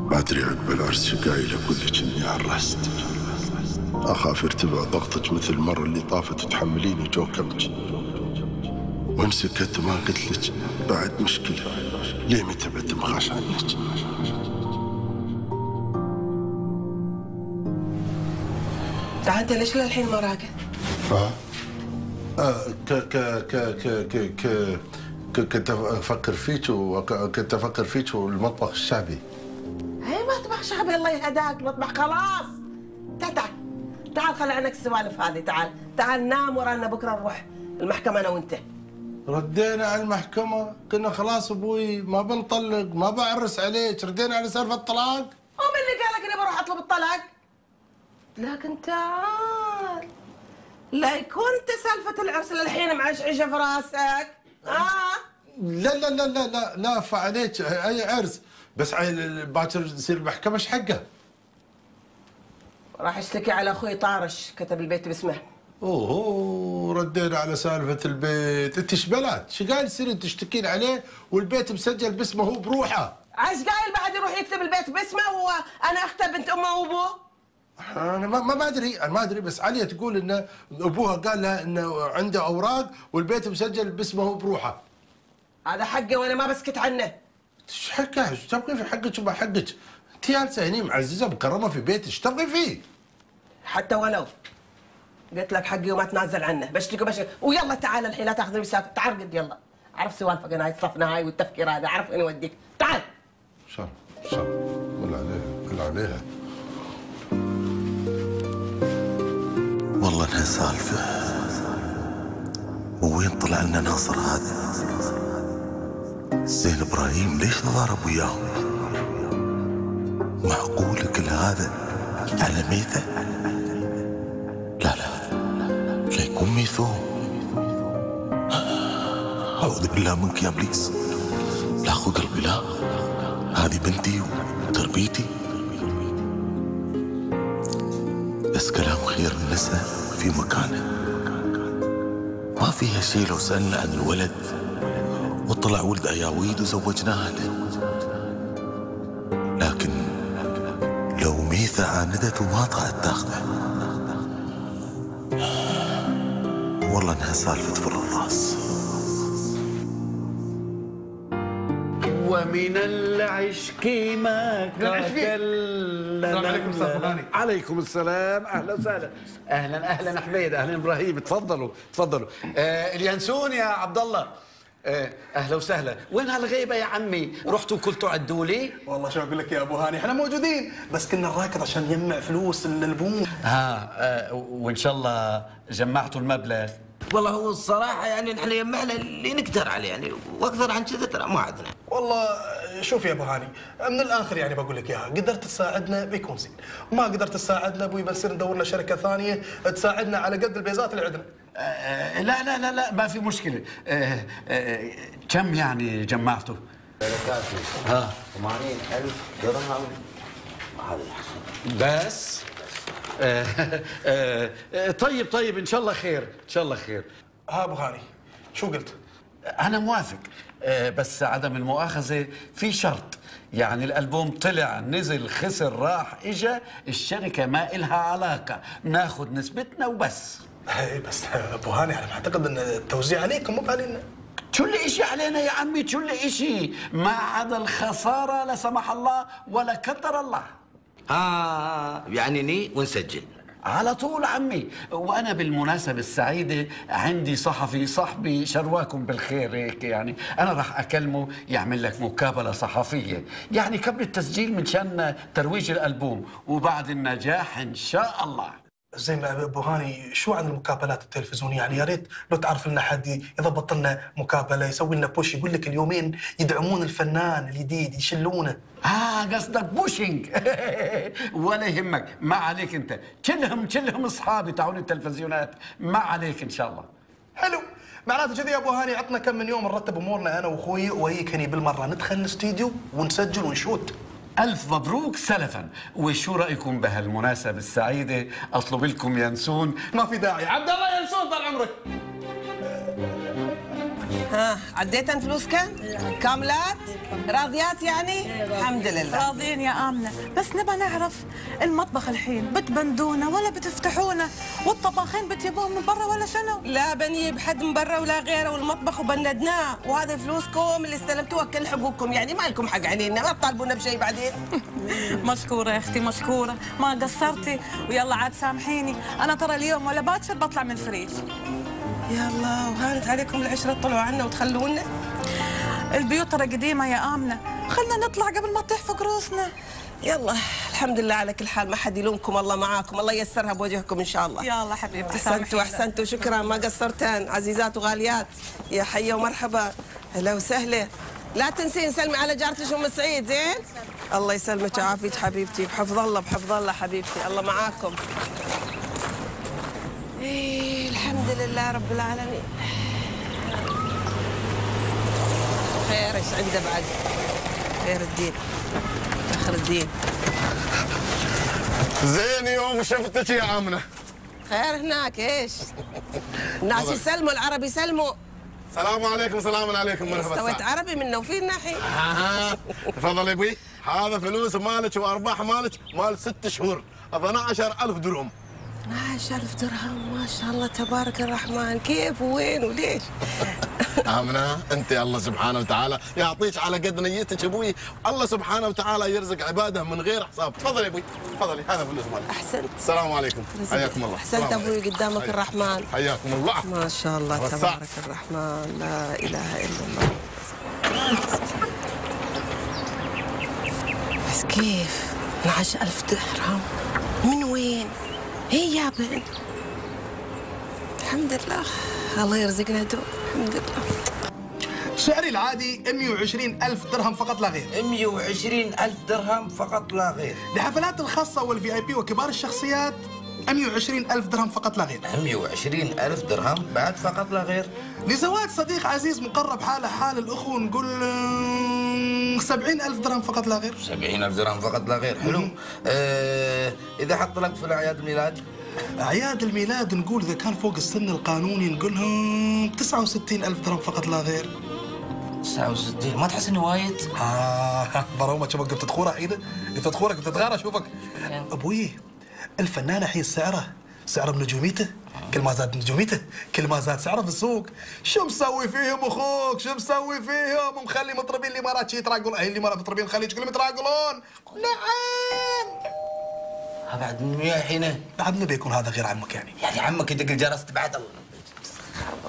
ما ادري عقب العرس شقايل اقول لك اني عرست. اخاف يرتفع ضغطك مثل المره اللي طافت وتحمليني جوكبك. وان سكت وما قلت لك بعد مشكله. ليه متى بتمخاش عنك؟ تعال انت ليش للحين ما راقد؟ كنت افكر فيك والمطبخ الشعبي. اي مطبخ شعبي الله يهداك، مطبخ خلاص. تعال خلي عنك السوالف هذه. تعال نام ورانا بكره نروح المحكمه انا وانت. ردينا على المحكمه، قلنا خلاص ابوي ما بنطلق ما بعرس عليك، ردينا على سالفه الطلاق. ومن اللي قالك اني بروح اطلب الطلاق؟ لكن تعال لا يكون انت سالفه العرس للحين معشعشه في راسك. لا لا لا لا لا لا فعليك اي عرس، بس باكر يصير المحكمه ايش حقه؟ راح اشتكي على اخوي طارش كتب البيت باسمه. اوه ردينا على سالفه البيت، انت ايش بلات؟ شو قايل تصيرين تشتكين عليه والبيت مسجل باسمه هو بروحه؟ عايش قايل بعد يروح يكتب البيت باسمه وانا اخته بنت امه وابوه؟ انا ما ادري بس عليا تقول ان ابوها قال لها انه عنده اوراق والبيت مسجل باسمه هو بروحه. هذا حقه وانا ما بسكت عنه. ايش حقه؟ ايش تبغي في حقك وما حقك؟ انت جالسه هني معززه مكرمه في بيتك، ايش تبغي فيه؟ حتى ولو قلت لك حقي وما تنازل عنه، بشتكي ويلا تعال الحين لا تاخذني مسافه، تعال قد يلا. عرف سوالفك انا هاي الصفنه هاي والتفكير هذا، عرف وين اوديك، تعال. شر ولا عليها ولا عليها. والله انها سالفه. وين طلع لنا ناصر هذا؟ زين ابراهيم ليش تضارب وياهم؟ معقول كل هذا على ميثه؟ لا لا يكون ميثو. اعوذ بالله منك يا ابليس. لا اخو قلبي لا، هذه بنتي وتربيتي. بس كلام خير النساء في مكانه، ما فيها شيء لو سألنا عن الولد وطلع ولد أياويد وزوجناها له. لكن لو ميثة عاندت وما طلعت تاخذه، والله انها سالفة فر الراس. ومن العشق ما كلنا. السلام عليكم استاذ فلاني. عليكم السلام، اهلا وسهلا. اهلا حميد، اهلا ابراهيم، تفضلوا. اليانسون يا عبد الله. اهلا وسهلا. وين هالغيبه يا عمي؟ رحتوا كلتوا عدوا لي؟ والله شو اقول لك يا ابو هاني، احنا موجودين بس كنا نراكض عشان نجمع فلوس للبوم. وان شاء الله جمعتوا المبلغ. والله هو الصراحة يعني نحن جمعنا اللي نقدر عليه يعني، واكثر عن كذا ترى ما عندنا. والله شوف يا ابو هاني، من الاخر يعني بقول لك اياها، قدرت تساعدنا بيكون زين، ما قدرت تساعدنا ابوي بنصير ندور لنا شركة ثانية تساعدنا على قد البيزات اللي عندنا. لا ما في مشكلة. كم يعني جمعتوا؟ كافي. 80,000 درهم هذا الحسن. بس طيب ان شاء الله خير، ان شاء الله خير. ها ابو هاني شو قلت؟ انا موافق، بس عدم المؤاخذه في شرط، يعني الالبوم طلع نزل خسر راح اجا، الشركه ما إلها علاقه، ناخذ نسبتنا وبس. بس ابو هاني انا بعتقد ان التوزيع عليكم مو علينا. كل اشي علينا يا عمي، كل اشي، ما عدا الخساره لا سمح الله ولا قدر الله. يعني ني ونسجل على طول عمي. وانا بالمناسبه السعيده عندي صحفي صاحبي شرواكم بالخير هيك، يعني انا راح اكلمه يعمل لك مقابله صحفيه، يعني قبل التسجيل من شان ترويج الالبوم وبعد النجاح ان شاء الله. زين ابو هاني، شو عن المقابلات التلفزيونيه؟ يعني يا ريت لو تعرف لنا حد يضبط لنا مقابله، يسوي لنا بوش، يقول لك اليومين يدعمون الفنان الجديد يشلونه. قصدك بوشينج. ولا يهمك، ما عليك انت، كلهم اصحابي تاعون التلفزيونات، ما عليك ان شاء الله. حلو، معناته كذي يا ابو هاني عطنا كم من يوم نرتب امورنا انا واخوي وهيك هني بالمره ندخل الاستديو ونسجل ونشوت. ألف مبروك سلفا. وشو رأيكم بهالمناسبة السعيدة أطلب لكم ينسون؟ ما في داعي، عبد الله ينسون طال عمرك. ها عديتن فلوس كاملات؟ راضيات يعني؟ الحمد لله. راضيين يا آمنة، بس نبى نعرف المطبخ الحين بتبندونا ولا بتفتحونا؟ والطباخين بتجيبوهم من برا ولا شنو؟ لا بنجيب حد من برا ولا غيره، والمطبخ وبندناه، وهذه فلوسكم اللي استلمتوها كل حقوقكم، يعني ما لكم حق علينا، ما تطالبونا بشيء بعدين. مشكورة يا أختي مشكورة، ما قصرتي، ويلا عاد سامحيني، أنا ترى اليوم ولا باكر بطلع من الفريج. يلا وهانت عليكم العشرة تطلعوا عنا وتخلونا؟ البيوت ترى قديمة يا آمنة، خلنا نطلع قبل ما تطيح فوق رؤوسنا. يلا الحمد لله على كل حال، ما حد يلومكم، الله معاكم، الله ييسرها بوجهكم ان شاء الله. يلا حبيبتي احسنتوا احسنتوا، شكرا ما قصرتن عزيزات وغاليات، يا حيه ومرحبا، هلا وسهلا. لا تنسين سلمي على جارتك ام سعيد، زين؟ الله يسلمك ويعافيك حبيبتي، بحفظ الله بحفظ الله حبيبتي، الله معاكم. ايه الحمد لله رب العالمين. خير ايش عنده بعد؟ خير الدين اخر الدين. زين يوم شفتك يا آمنة. خير هناك ايش؟ الناس يسلموا، العرب يسلموا. السلام عليكم. سلام عليكم. مرحبا. استويت عربي منه وفي الناحية. تفضل يا ابوي، هذا فلوس مالك وارباح مالك مال 6 شهور 12000 درهم. 12000 درهم ما شاء الله تبارك الرحمن، كيف وين وليش؟ آمنة انت الله سبحانه وتعالى يعطيك على قد نيتك ابوي، الله سبحانه وتعالى يرزق عباده من غير حساب. تفضل يا ابوي تفضلي، هذا فلوس مالك. احسنت. السلام عليكم. حياكم الله. احسنت ابوي قدامك الرحمن. حياكم الله. ما شاء الله تبارك الرحمن، لا اله الا الله. بس كيف 12000 درهم من وين؟ هي يا بنت. الحمد لله الله يرزقنا دول، الحمد لله. سعري العادي 120,000 درهم فقط لا غير. 120,000 درهم فقط لا غير. لحفلات الخاصة والفي اي بي وكبار الشخصيات 120,000 درهم فقط لا غير. 120,000 درهم بعد فقط لا غير. لزواج صديق عزيز مقرب حاله حال الأخو نقول 70,000 درهم فقط لا غير. 70,000 درهم فقط لا غير، حلو. إذا حط لك في الأعياد الميلاد؟ أعياد الميلاد نقول إذا كان فوق السن القانوني نقولهم 69,000 درهم فقط لا غير. 69 ما تحس إنه وايد؟ برومة شوفك قمت تخورة حين قمت تخورة قمت تغارة شوفك. أبوي الفنان الحين سعره بنجوميته، كل ما زاد نجوميته كل ما زاد سعره في السوق. شو مسوي فيهم اخوك؟ شو مسوي فيهم؟ ومخلي مطربين الامارات شي يتراقلون، اللي ما مطربين الخليج كلهم يتراقلون. نعم. بعد من وياه الحين؟ بعد نبي يكون هذا غير عمك يعني. يعني عمك يدق الجرس بعد الله.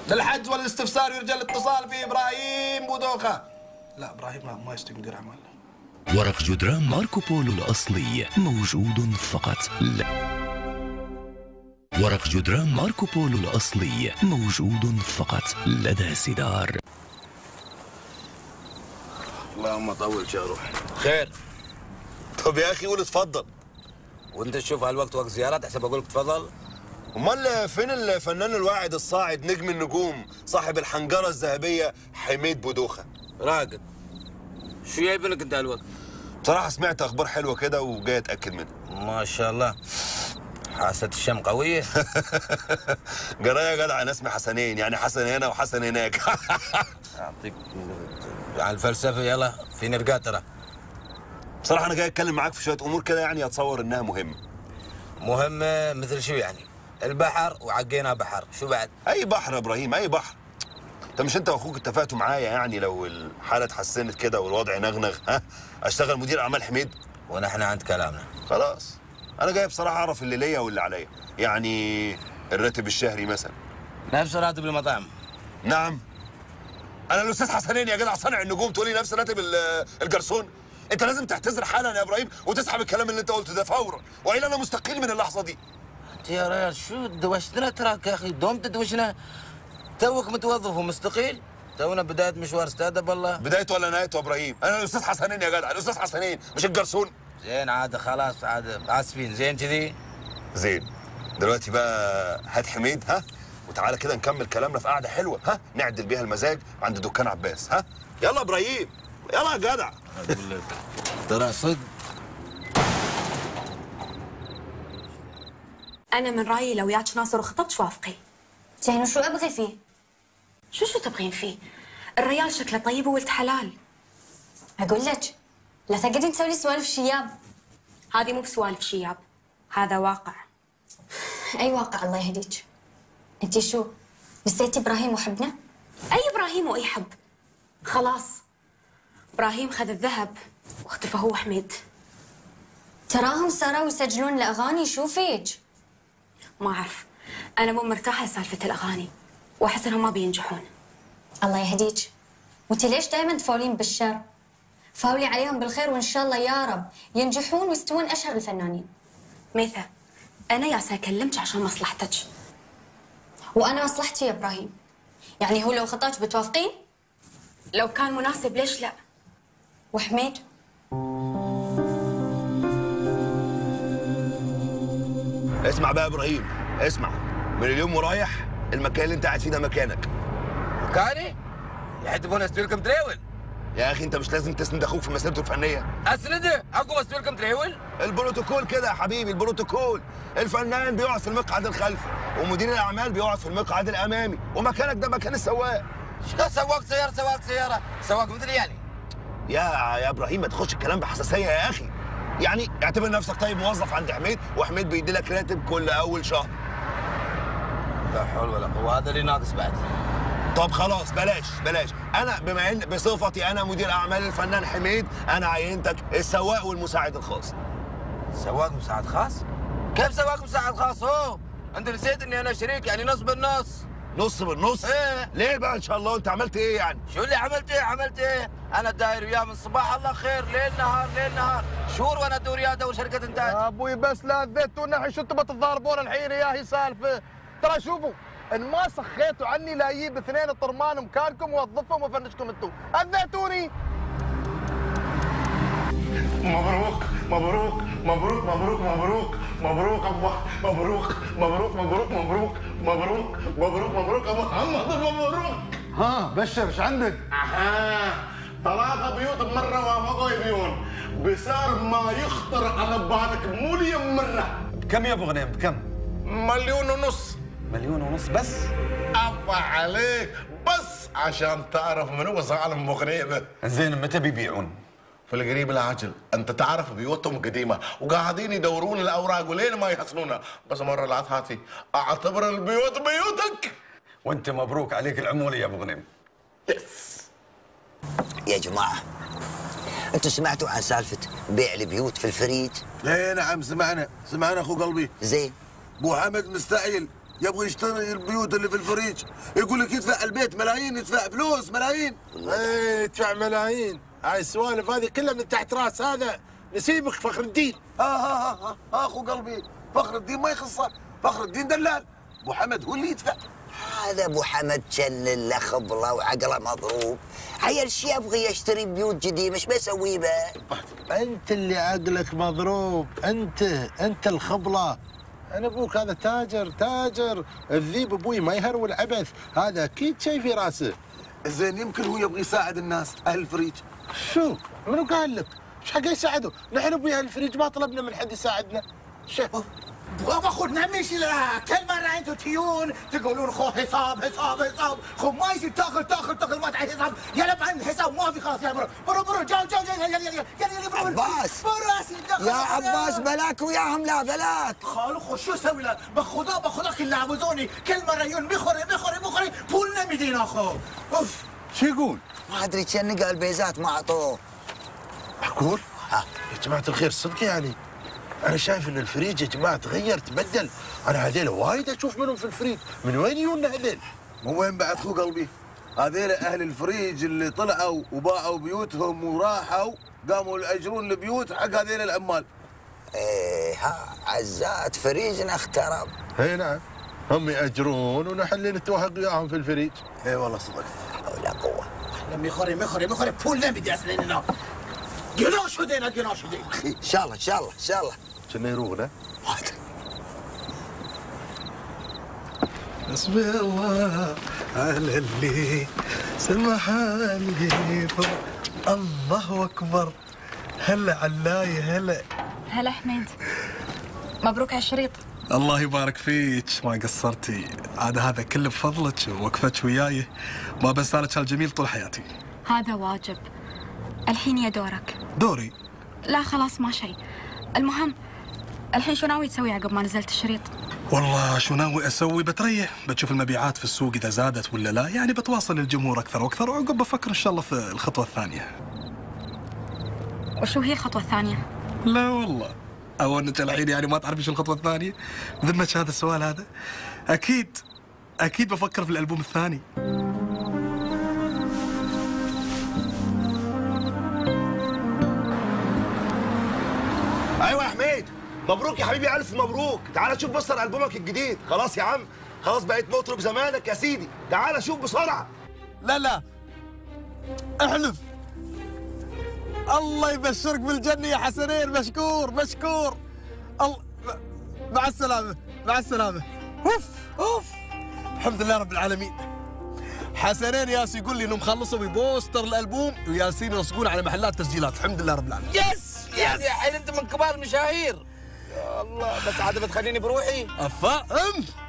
للحجز والاستفسار يرجى الاتصال في ابراهيم بودوخه. لا ابراهيم ما يشتغل مدير اعمال. ورق جدران ماركو بولو الأصلي موجود فقط ورق جدران ماركو بولو الأصلي موجود فقط لدى سدار. اللهم طول شهره. خير. طب يا اخي قول اتفضل. وانت تشوف هالوقت وقت زيارات احسب اقول لك تفضل؟ امال فين الفنان الواعد الصاعد نجم النجوم صاحب الحنجره الذهبيه حميد بودوخه؟ راقد. شو جايبينك انت هالوقت؟ بصراحه سمعت اخبار حلوه كده وجاي اتاكد منها. ما شاء الله. حاسة الشم قوية. جرايه يا جدع، انا اسمي حسنين، يعني حسن هنا وحسن هناك. اعطيك على الفلسفة. يلا في نرقات ترى. بصراحه انا جاي اتكلم معاك في شويه امور كده، يعني اتصور انها مهمه. مهمة مثل شو يعني؟ البحر وعقينا بحر، شو بعد؟ اي بحر يا ابراهيم، اي بحر. انت واخوك اتفقتوا معايا يعني لو الحاله اتحسنت كده والوضع نغنغ اشتغل مدير اعمال حميد؟ ونحن عند كلامنا. خلاص انا جاي بصراحه اعرف اللي ليا واللي عليا، يعني الراتب الشهري مثلا. نفس راتب المطاعم. نعم. انا الاستاذ حسنين يا جدع صانع النجوم تقولي نفس راتب الجرسون؟ انت لازم تعتذر حالا يا ابراهيم وتسحب الكلام اللي انت قلته ده فورا، والا انا مستقيل من اللحظه دي. انت يا ريال شو دوشتنا تراك يا اخي، دوم تدوشنا. توك متوظف ومستقيل، تونا بدايه مشوار استاذ بالله. بدايته ولا نهايته يا ابراهيم؟ انا الاستاذ حسنين يا جدع، الاستاذ حسنين مش الجرسون. زين عاد خلاص عاد اسفين. زين كذي؟ زين. دلوقتي بقى هات حميد وتعالى كده نكمل كلامنا في قعده حلوه نعدل بيها المزاج عند دكان عباس. يلا ابراهيم يلا يا جدع. اقول لك ترى صدق. أنا من رأيي لو ياك ناصر وخطبت توافقي. زين وشو أبغي فيه؟ شو تبغين فيه؟ الريال شكله طيب وولد حلال. اقول لك لا تقعدين تسوي لي سوالف شياب. هذه مو بسوالف شياب، هذا واقع. اي واقع الله يهديك. انتي شو نسيتي ابراهيم وحبنا؟ اي ابراهيم واي حب؟ خلاص ابراهيم خذ الذهب واختفى هو حميد. تراهم صاروا يسجلون الاغاني. شو فيك؟ ما اعرف، انا مو مرتاحه لسالفه الاغاني واحس انهم ما بينجحون. الله يهديك. وانتي ليش دائما تفولين بالشر؟ فاولي عليهم بالخير وان شاء الله يا رب ينجحون ويستوون اشهر الفنانين. ميثا انا ياسا اكلمك عشان مصلحتك. وانا مصلحتي يا ابراهيم. يعني هو لو خطاك بتوافقين؟ لو كان مناسب ليش لا؟ وحميد؟ اسمع بقى يا ابراهيم، اسمع، من اليوم ورايح المكان اللي انت قاعد فيه ده مكانك. مكاني؟ يحتبون استويلكم تريول. يا اخي انت مش لازم تسند اخوك في مسيرته الفنيه. اسنده؟ اكو استويلكم تريول؟ البروتوكول كده يا حبيبي، البروتوكول. الفنان بيقعد في المقعد الخلفي ومدير الاعمال بيقعد في المقعد الامامي، ومكانك ده مكان السواق. شو سواق سياره؟ سواق سياره؟ سواق مثلي يعني؟ يا ابراهيم ما تاخدش الكلام بحساسيه يا اخي. يعني اعتبر نفسك طيب موظف عند حميد، وحميد بيدي لك راتب كل اول شهر. لا حول ولا قوه، هذا اللي ناقص بعد. طب خلاص بلاش، انا بما ان بصفتي انا مدير اعمال الفنان حميد، انا عينتك السواق والمساعد الخاص. سواق مساعد خاص؟ كيف سواق مساعد خاص؟ انت نسيت اني انا شريك، يعني نص بالنص. نص بالنص؟ ايه. ليه بقى ان شاء الله؟ انت عملت ايه يعني؟ شو اللي عملت ايه؟ انا داير وياه من صباح الله خير ليل نهار شهور وانا ادور وياه ادور شركه انتاج. يا ابوي بس لا تذيتوا نحي، شو تبى تتضاربون الحين؟ يا هي سالفه. ترى شوفوا ان ما سخيتوا عني لا اجيب اثنين طرمان مكانكم واوظفهم وافنشكم انتم، اذيتوني. مبروك مبروك مبروك مبروك مبروك مبروك الله، مبروك مبروك مبروك مبروك مبروك مبروك مبروك ابو محمد، مبروك. ها بشر ايش عندك؟ 3 بيوت بمره وافقوا يبيعون بسعر ما يخطر على بالك، مو اليوم مره. بكم يا ابو غنيم بكم؟ 1.5 مليون. 1.5 بس؟ الله عليك، بس عشان تعرف من هو ظالم مغريبه. زين متى بيبيعون؟ في القريب العاجل. انت تعرف بيوتهم قديمه وقاعدين يدورون الاوراق ولين ما يحصلونها، بس مره لا هاتي اعتبر البيوت بيوتك. وانت مبروك عليك العموله يا ابو غنيم. يس. يا جماعه انتوا سمعتوا عن سالفه بيع البيوت في الفريج؟ ايه نعم سمعنا اخو قلبي. زين ابو حمد مستعجل يبغى يشتري البيوت اللي في الفريج، يقول لك يدفع البيت ملايين، يدفع فلوس ملايين. ايه يدفع ملايين، هاي السوالف هذه كلها من تحت راس هذا نسيبك فخر الدين. اخو قلبي فخر الدين ما يخصه، فخر الدين دلال، ابو حمد هو اللي يدفع. هذا ابو حمد شلل له خبله وعقله مضروب، عيل شي يبغى يشتري بيوت جديده مش بيسوي به. انت اللي عقلك مضروب، انت الخبله. انا ابوك هذا تاجر الذيب، ابوي ما يهرول عبث، هذا اكيد شيء في راسه. زين يمكن هو يبغى يساعد الناس اهل الفريج. شو؟ منو قال لك؟ ايش حق يساعدوا؟ نحن ابوي اهل الفريج ما طلبنا من حد يساعدنا. شوف بابا خذ نمش كل مرة انتم تجون تقولون خو حساب. خو ما يصير تاخذ ما تعي حساب. يلا بعد الحساب ما في خلاص. يلا برو جو يلا عباس يا عباس بلاك وياهم. لا بلاك خالو خو شو اسوي له؟ باخذك يلعبزوني كل مرة يجون مخري بولنا مدينة اخو. اوف شو يقول؟ ما ادري كان قال بيزات ما اعطوه. معقول؟ يا جماعة الخير صدق يعني أنا شايف إن الفريج يا جماعة تغير تبدل، أنا هذيلا وايد أشوف منهم في الفريج، من وين يجونا هذيل؟ من وين بعد خو قلبي؟ هذيلا أهل الفريج اللي طلعوا وباعوا بيوتهم وراحوا قاموا يأجرون البيوت حق هذيلا العمال. إيه عزات فريجنا اخترب. إي نعم، هم يأجرون ونحن اللي نتوهق وياهم في الفريج. إي والله صدق. لا قوة. احنا مخري بولنا بدي أسليننا. قناش هدينا. إن شاء الله. كنا يروغنا. حسبي الله على اللي سمح لي. الله اكبر. هلا علاي هلا حميد، مبروك على الشريط. الله يبارك فيك، ما قصرتي. عاد هذا كله بفضلك ووقفتك وياي، ما بنسالك هالجميل طول حياتي. هذا واجب. الحين يا دورك. دوري؟ لا خلاص ما شيء. المهم الحين شو ناوي تسوي عقب ما نزلت الشريط؟ والله شو ناوي اسوي؟ بتريح، بتشوف المبيعات في السوق اذا زادت ولا لا، يعني بتواصل للجمهور اكثر واكثر، وعقب بفكر ان شاء الله في الخطوه الثانيه. وشو هي الخطوه الثانيه؟ لا والله اونك الحين يعني ما تعرفي شو الخطوه الثانيه؟ بذمتك هذا السؤال هذا؟ اكيد بفكر في الالبوم الثاني. ايوه يا حميد، مبروك يا حبيبي، الف مبروك. تعال شوف بصر البومك الجديد. خلاص يا عم، خلاص بقيت مطرب زمانك يا سيدي. تعال شوف بسرعه. لا احلف. الله يبشرك بالجنه يا حسنين، مشكور. الله مع السلامه. اوف الحمد لله رب العالمين. حسنين ياس يقول لي انهم خلصوا ببوستر الالبوم وياسين يلصقون على محلات تسجيلات. الحمد لله رب العالمين. يس يعني الحين انت من كبار المشاهير. يا الله، بس عاد بتخليني بروحي.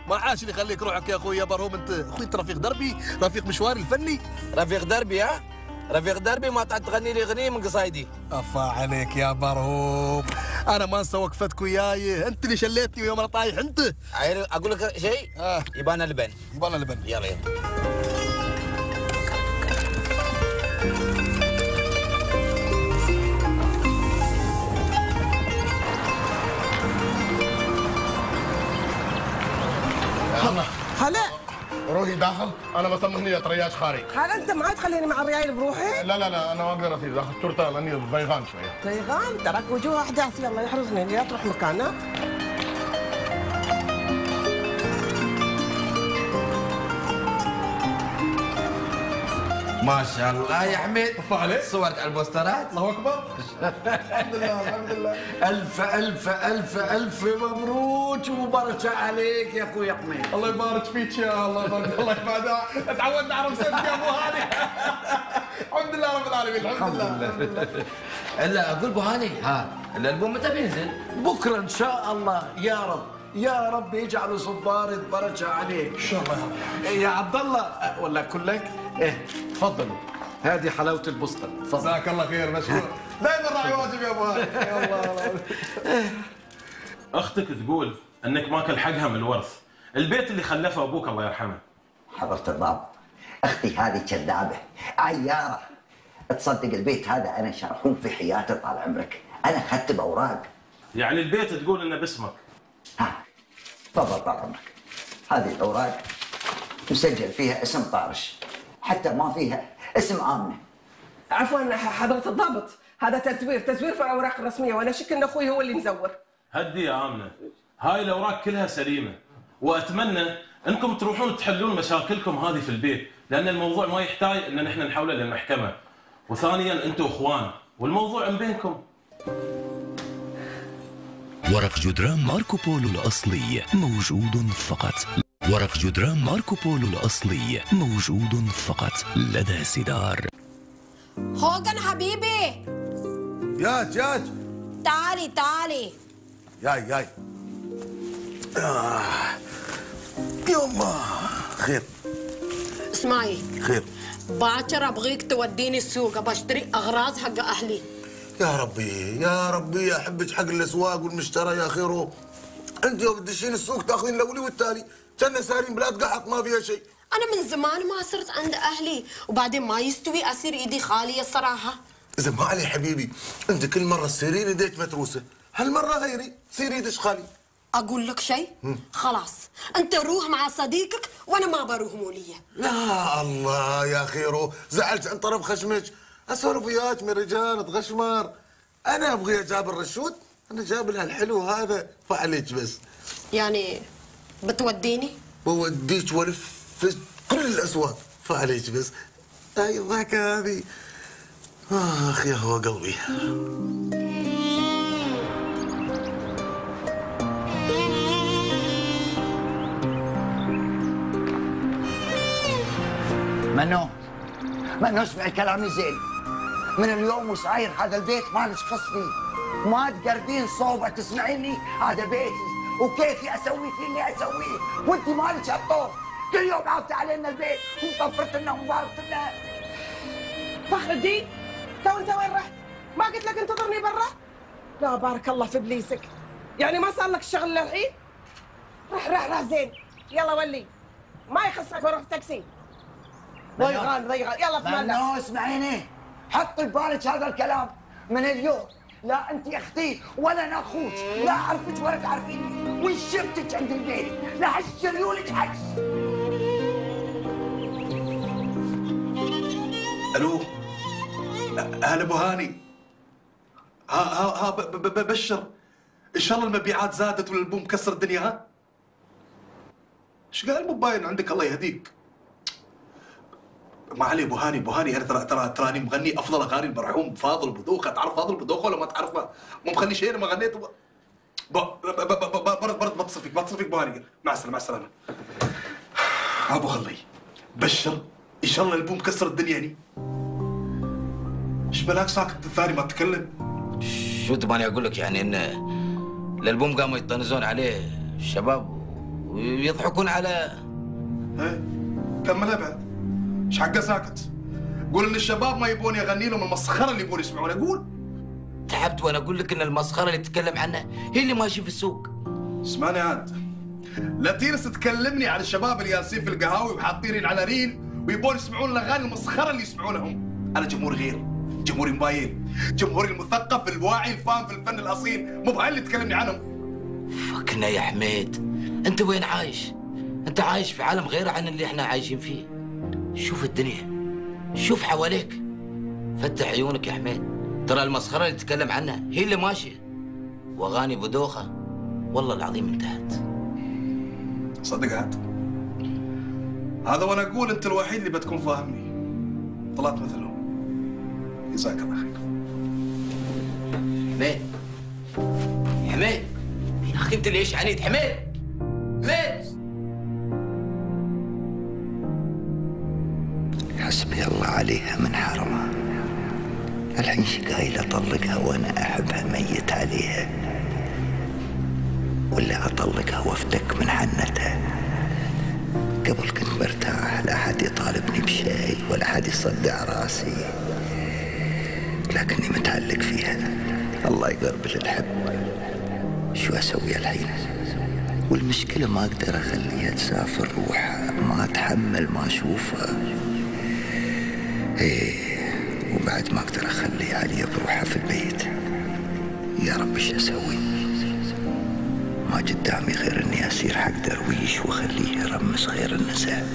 ما عاش اللي يخليك روحك يا اخوي. يا برهوم انت اخوي، انت رفيق دربي، رفيق مشواري الفني. رفيق دربي؟ ها رفيق دربي، ما تعد تغني لي اغنيه من قصايدي. افا عليك يا برهوم، انا ما انسى وقفتك وياي، انت اللي شليتني ويوم انا طايح. انت اقول لك شيء؟ يبانا لبن. يلا هلا روحي داخل، انا بطمني يا طرياج خارج. هلا انت ما تخليني مع الريايل بروحي؟ لا انا ما اقدر اطير داخل تورته لاني ضيغان شويه. ضيغان؟ تراك وجوه احداث، يلا يحرزني لا تروح مكانه. ما شاء الله يا حميد. صورت على البوسترات. الله اكبر. الحمد لله. ألف مبروك وبركة عليك يا أخوي حميد. الله يبارك فيك يا الله يبارك. الله يبارك. تعودنا على مسدك يا أبو هاني. الحمد لله رب العالمين. الحمد لله. إلا أقول أبو هاني، الألبوم متى بينزل؟ بكرة إن شاء الله. يا رب يجعله صبارة بركة عليك ان شاء الله. يا عبد الله ولا أقول لك تفضلوا، هذه حلاوة البوستر. جزاك الله خير، مشكور. دائما راعي واجب يا ابو هاني. يا الله. اختك تقول انك ماكل حقها من الورث، البيت اللي خلفه ابوك الله يرحمه. حضرة الضابط، اختي هذه كذابه عياره. تصدق البيت هذا انا شرحون في حياتي طال عمرك، انا اخذت باوراق. يعني البيت تقول انه باسمك؟ تفضل طال عمرك، هذه الاوراق مسجل فيها اسم طارش، حتى ما فيها اسم آمنة. عفوا حضرة الضابط، هذا تزوير في الأوراق الرسمية، وأنا شك إن أخوي هو اللي مزور. هدي يا آمنة، هاي الأوراق كلها سليمة، وأتمنى أنكم تروحون تحلون مشاكلكم هذه في البيت، لأن الموضوع ما يحتاج أن نحن نحوله للمحكمة، وثانيا أنتم إخوان والموضوع من بينكم. ورق جدران ماركو بولو الأصلي موجود فقط. ورق جدران ماركو بولو الأصلي موجود فقط لدى سدار. هوغن حبيبي. جاج تعالي. جاي. يما خير. اسمعي، خير. باكر ابغيك توديني السوق، ابى اشتري اغراض حق اهلي. يا ربي احبك حق الاسواق والمشترى يا خيرو. انت يوم تدشين السوق تاخذين الاولي والتالي، كنا سارين بلاد قحط ما فيها شيء. انا من زمان ما صرت عند اهلي، وبعدين ما يستوي اسير ايدي خاليه الصراحه. اذا ما علي حبيبي، انت كل مره تصيرين ايديك متروسه، هالمره غيري تصير ايدك خالي. اقول لك شيء؟ خلاص انت روح مع صديقك وانا ما بروح موليه. لا الله يا خيرو، زعلت عن طرف خشمك. اسولف وياك من رجال تغشمر. انا ابغي اجاب الرشود، انا جاب لها الحلو هذا، فعليك بس. يعني بتوديني؟ بوديك والف في كل الاسواق، فعليك بس. هاي الضحكه هذه. اخ يا هو قلبي. منو اسمع كلامي زين. من اليوم وصاير هذا البيت مالك خص فيه، ما تقربين صوبه تسمعيني، هذا بيتي وكيفي اسوي في اللي اسويه، وانت مالك هالطور، كل يوم عاطي علينا البيت ومطفرت لنا ومبارت لنا. فخر الدين تو انت وين رحت؟ ما قلت لك انتظرني برا؟ لا بارك الله في ابليسك، يعني ما صار لك الشغل للحين؟ رح زين، يلا ولي ما يخصك وروح تاكسي. ضيغان يلا اتمنى. ممنوع اسمعيني، حطي ببالك هذا الكلام من اليوم، لا انت اختي ولا انا اخوك، لا اعرفك ولا تعرفيني، وان شفتك عند البيت لا حش ريولك حش. الو، هلا ابو هاني. ها بشر، ان شاء الله المبيعات زادت والالبوم مكسر الدنيا. ها ايش قال؟ مو باين عندك، الله يهديك. ما علي ابو هاني انا تراني مغني افضل اغاني المرحوم فاضل بدوخه. تعرف فاضل بدوخه ولا ما تعرف؟ مو مخلي شيء انا ما غنيت. برد بتصل فيك ابو هاني. مع السلامه. ابو خلي بشر، ان شاء الله الالبوم مكسر الدنيا. يعني ايش بلاك ساكت الثاني ما تتكلم؟ شو تبغاني اقول لك؟ يعني ان الالبوم قاموا يطنزون عليه الشباب ويضحكون على. ايه كملها بعد. ايش حقه ساكت؟ قول ان الشباب ما يبون يغني لهم المسخره اللي يبون يسمعونها. قول. تعبت وانا اقول لك ان المسخره اللي تتكلم عنها هي اللي ماشيه في السوق. اسمعني عاد، لا تجلس تكلمني عن الشباب اللي جالسين في القهاوي وحاطين على ريل ويبون يسمعون الاغاني المسخره اللي يسمعونهم. انا جمهور غير، جمهوري مباين، جمهوري المثقف الواعي الفاهم في الفن الاصيل، مو بهاي اللي تكلمني عنهم. فكنا يا حميد، انت وين عايش؟ انت عايش في عالم غير عن اللي احنا عايشين فيه. شوف الدنيا، شوف حواليك، فتح عيونك يا حميد. ترى المسخره اللي تتكلم عنها هي اللي ماشيه، واغاني بدوخه والله العظيم انتهت. صدق عاد، هذا وانا اقول انت الوحيد اللي بتكون فاهمني. طلعت مثلهم. جزاك الله خير. حميد يا اخي انت ليش عنيد؟ حميد حسبي الله عليها من حرمها. الحين شقايل اطلقها وانا احبها ميت عليها، ولا اطلقها وافتك من حنتها؟ قبل كنت مرتاح، لا احد يطالبني بشيء ولا احد يصدع راسي، لكني متعلق فيها. الله يقرب الحب. شو اسوي الحين؟ والمشكلة ما اقدر اخليها تسافر روحها، ما اتحمل ما اشوفها. ايه، وبعد ما اقدر اخلي عليا بروحها في البيت. يا رب ايش اسوي؟ ما قدامي غير اني اسير حق درويش واخليه يرمس غير النساء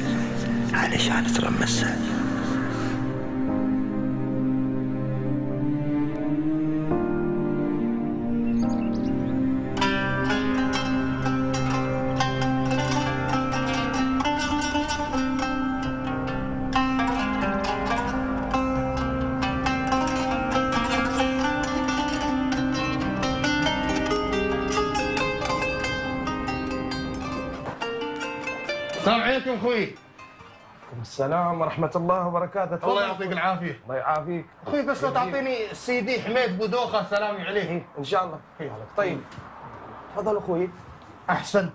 علشان ترمسها. السلام عليكم اخوي. وعليكم السلام ورحمة الله وبركاته. الله يعطيك العافية. الله يعافيك. اخوي بس لو تعطيني سي دي حميد بودوخة سلامي عليه. ان شاء الله. طيب تفضل اخوي. احسنت.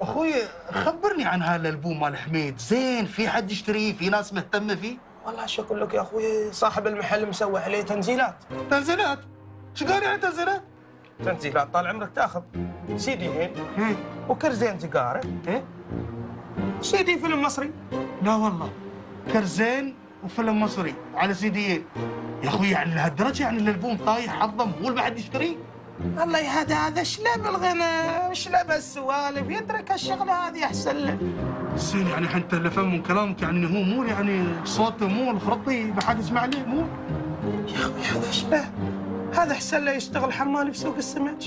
اخوي خبرني عن هالالبوم مال حميد، زين في حد يشتريه؟ في ناس مهتمة فيه؟ والله شو اقول لك يا اخوي، صاحب المحل مسوي عليه تنزيلات. تنزيلات؟ ايش قال يعني تنزيلات؟ تنزيلات طال عمرك تاخذ سي ديين وكرزين سيجاره، سي دي فيلم مصري. لا والله، كرزين وفيلم مصري على سي ديين. يا اخوي يعني لهالدرجه يعني الالبوم طايح حظه مقبول بعد يشتريه؟ الله يهدى هذا شلب الغنى، شلب السوالف، يترك الشغله هذه احسن له. زين يعني انت اللي فهم من كلامك يعني انه هو مو يعني صوته مو الخرطي ما حد يسمع عليه مو؟ يا اخوي هذا شله، هذا احسن له يشتغل حمال في سوق السمك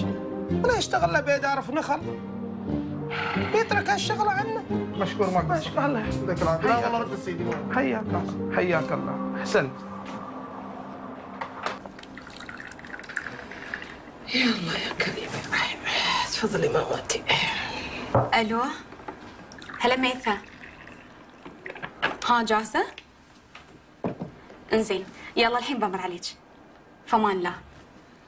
ولا يشتغل له بيدار في نخل. يترك هالشغله عنه. مشكور معك. مشكور الله يعطيك العافيه. لا والله رد السيدي. حياك الله حياك الله. احسنت. يا الله يا كريم يا رحيم. تفضلي مامتي. الو هلا ميثا. ها جاهزة؟ انزين يلا الحين بمر عليك. فمان الله.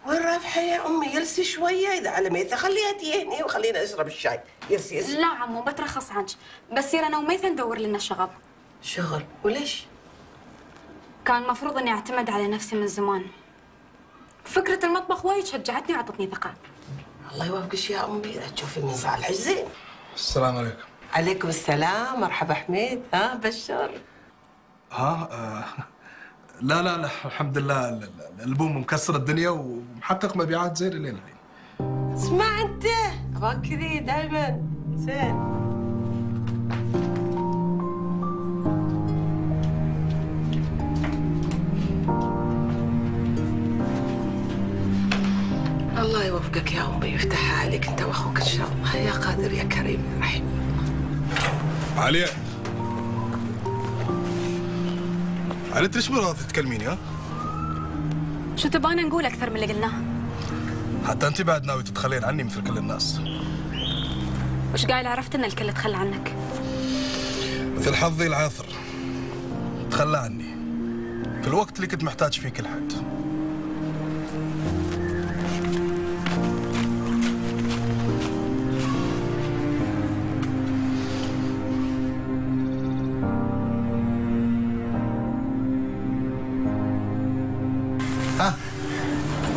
وين رافحه يا امي؟ يلسي شويه اذا على ميثه خليها تيهني وخلينا اشرب الشاي. يلسي. لا عمو بترخص عنك، بس يلا انا وميثه ندور لنا شغل. شغل؟ وليش؟ كان المفروض اني اعتمد على نفسي من زمان. فكره المطبخ وايد شجعتني وعطتني ثقه. الله يوفقك يا امي، اذا تشوفي من صالح زين. السلام عليكم. عليكم السلام، مرحبا حميد. ها بشر. لا لا لا الحمد لله، البوم مكسر الدنيا ومحقق مبيعات زين الليله الحين. اسمع انت، ابغاك كذي دائما زين. الله يوفقك يا امي ويفتحها عليك انت واخوك ان شاء الله، يا قادر يا كريم يا رحيم. عليا انت ليش مرة تتكلميني ها؟ شو تبغانا نقول اكثر من اللي قلناه؟ حتى انت بعد ناوي تتخلين عني مثل كل الناس. وش قايل عرفت ان الكل تخلى عنك؟ مثل حظي العاثر تخلى عني في الوقت اللي كنت محتاج فيه كل حد.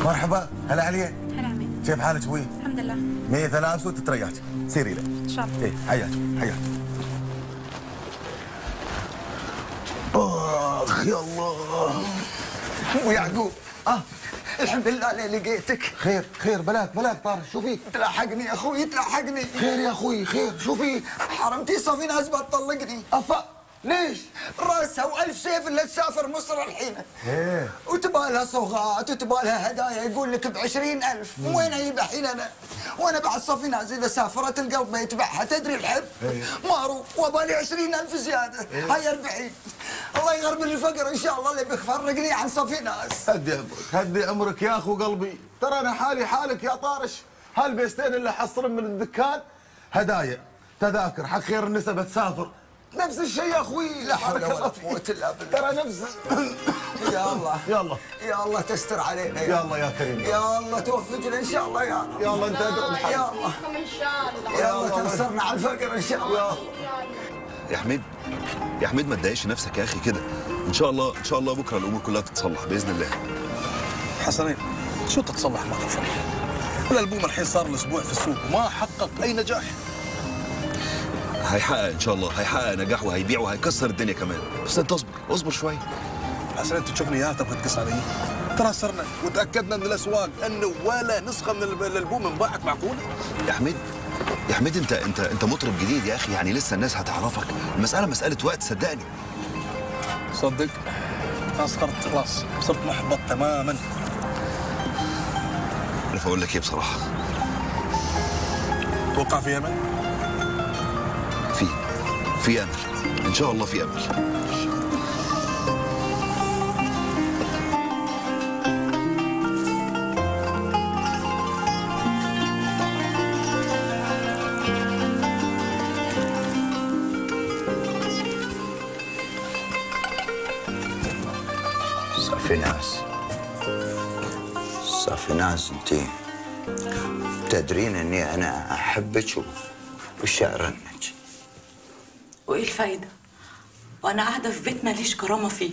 مرحبا، هلا عليا. هلا عمي. كيف حالك ابوي؟ الحمد لله. ميثة لابسه وتترياج، سيري له. ان شاء الله. ايه حياك حياك. اخ يا الله. ابو يعقوب الحمد لله اللي لقيتك. خير بلاك طارق، شو فيك؟ تلاحقني يا اخوي تلاحقني. خير يا اخوي خير، شو فيك؟ حرمتي صافي ناس بتطلقني. افا ليش؟ راسها والف سيف اللي تسافر مصر الحين. ايه وتبالها صوغات وتبالها هدايا، يقول لك ب20,000. وين اجيب الحين انا؟ وانا بعد صافي ناس اذا سافرت القلب ما يتبعها، تدري الحب؟ مارو وبالي 20,000 زياده. هاي 40. الله يغرب الفقر ان شاء الله اللي بيفرقني عن صافي ناس. هدي عمرك يا اخو قلبي، ترى انا حالي حالك يا طارش. هالبيستين اللي حصرن من الدكان هدايا تذاكر حق خير النساء بتسافر، نفس الشيء يا اخوي. لا حول ولا قوة الا بالله. ترى نفس يا الله يلا يا الله تستر علينا يا الله يا كريم. يا الله توفقنا ان شاء الله يا الله. يا الله انت ادري الحال. يا الله ان شاء الله. يا الله تنصرنا على الفقر ان شاء الله. يا حميد يا حميد ما تضايقش نفسك يا اخي كده، ان شاء الله بكره الامور كلها تتصلح باذن الله. حسنين شو تتصلح ما تصلح؟ الالبوم الحين صار له اسبوع في السوق وما حقق اي نجاح. هيحقق ان شاء الله، هيحقق نجاح وهيبيع وهيكسر الدنيا كمان، بس انت اصبر شويه. حسن انت تشوفني اياها تبغى تقص علي؟ ترى صرنا وتاكدنا من الاسواق انه ولا نسخه من الالبوم انباعت معقوله. يا حميد انت مطرب جديد يا اخي، يعني لسه الناس هتعرفك، المساله مساله وقت صدقني. صدق انا صرت خلاص صرت محبط تماما. عارف اقول لك ايه بصراحه؟ توقع في امل؟ في امل ان شاء الله، في امل. صافي ناس انتي تدرين اني انا احبك والشعر عنك. وايه الفايده؟ وانا قاعده في بيتنا ليش كرامه فيه؟